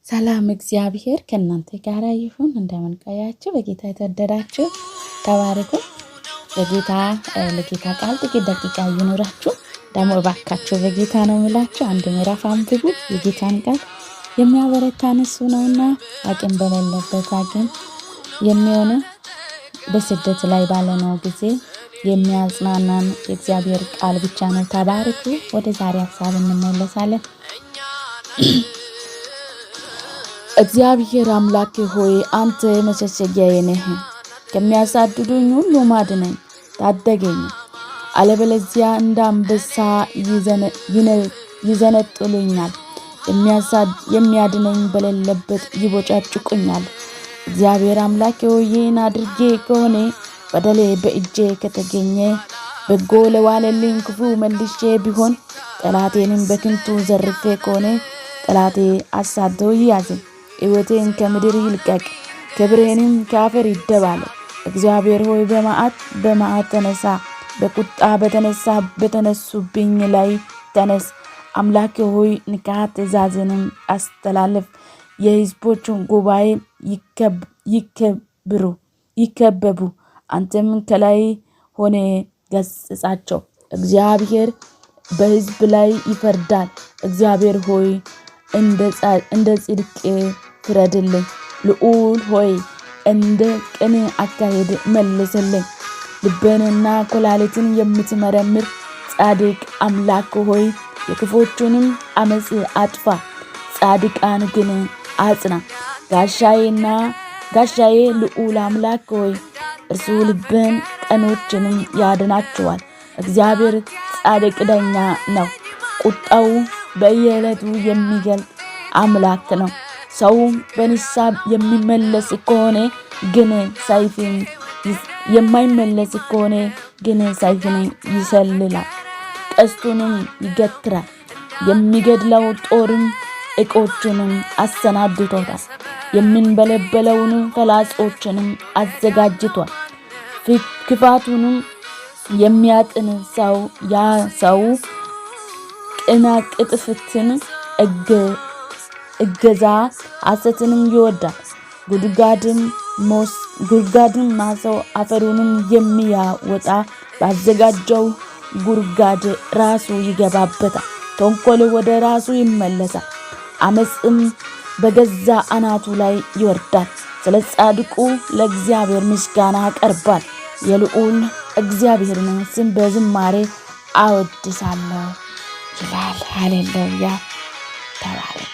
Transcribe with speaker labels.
Speaker 1: ሰላም እግዚአብሔር ከእናንተ ጋር ይሁን። እንደምን ቆያችሁ? በጌታ የተወደዳችሁ ተባረኩ። ለጌታ ቃል ጥቂት ደቂቃ ይኑራችሁ። ደግሞ እባካችሁ በጌታ ነው የምላችሁ አንድ ምዕራፍ አንብቡ። የጌታን ቃል የሚያበረታን እሱ ነውና አቅም በሌለበት አቅም የሚሆነ በስደት ላይ ባለነው ጊዜ የሚያጽናናን የእግዚአብሔር ቃል ብቻ ነው። ተባረኩ። ወደ ዛሬ ሐሳብ እንመለሳለን። እግዚአብሔር አምላኬ ሆይ አንተ መሸሸጊያዬ ነህ። ከሚያሳድዱኝ ሁሉ አድነኝ ታደገኝ። አለበለዚያ እንደ አንበሳ ይዘነጥሉኛል፣ የሚያድነኝ በሌለበት ይቦጫጭቁኛል። እግዚአብሔር አምላኬ ሆይ ይህን አድርጌ ከሆነ በደሌ በእጄ ከተገኘ በጎ ለዋለልኝ ክፉ መልሼ ቢሆን ጠላቴንም በክንቱ ዘርፌ ከሆነ ጠላቴ አሳዶ ይያዘኝ። ሕይወቴን ከምድር ይልቀቅ፣ ክብሬንም ከአፈር ይደባለቅ። እግዚአብሔር ሆይ በመዓት ተነሳ፣ በቁጣ በተነሱብኝ ላይ ተነስ። አምላኬ ሆይ ንቃ፣ ትእዛዝንም አስተላልፍ። የሕዝቦቹን ጉባኤ ይከበቡ፣ አንተም ከላይ ሆነ ገሥጻቸው። እግዚአብሔር በሕዝብ ላይ ይፈርዳል። እግዚአብሔር ሆይ እንደ ጽድቅ ፍረድልኝ። ልዑል ሆይ እንደ ቅን አካሄድ መልስልኝ። ልብንና ኩላሊትን የምትመረምር ጻድቅ አምላክ ሆይ የክፎቹንም አመጽ አጥፋ፣ ጻድቃን ግን አጽና። ጋሻዬ ልዑል አምላክ ሆይ እርሱ ልብን ቀኖችንም ያድናቸዋል። እግዚአብሔር ጻድቅ ዳኛ ነው፣ ቁጣው በየዕለቱ የሚገልጥ አምላክ ነው። ሰው በንስሐ የሚመለስ ከሆነ ግን ሰይፍን የማይመለስ ከሆነ ግን ሰይፍን ይሰልላል፣ ቀስቱንም ይገትራል። የሚገድለው ጦርም ዕቆቹንም አሰናድቶታል፣ የሚንበለበለውን ፍላጾችንም አዘጋጅቷል። ክፋቱንም የሚያጥን ሰው ያ ሰው ቅጥፍትን እገዛ ሐሰትንም ይወዳል። ጉድጓድን ማሰው አፈሩንም የሚያወጣ ባዘጋጀው ጉድጓድ ራሱ ይገባበታል። ተንኮል ወደ ራሱ ይመለሳል፣ አመፅም በገዛ አናቱ ላይ ይወርዳል። ስለ ጻድቁ ለእግዚአብሔር ምስጋና ያቀርባል። የልዑል እግዚአብሔርን ስም በዝማሬ አወድሳለሁ ይላል። ሃሌሉያ ተባረክ።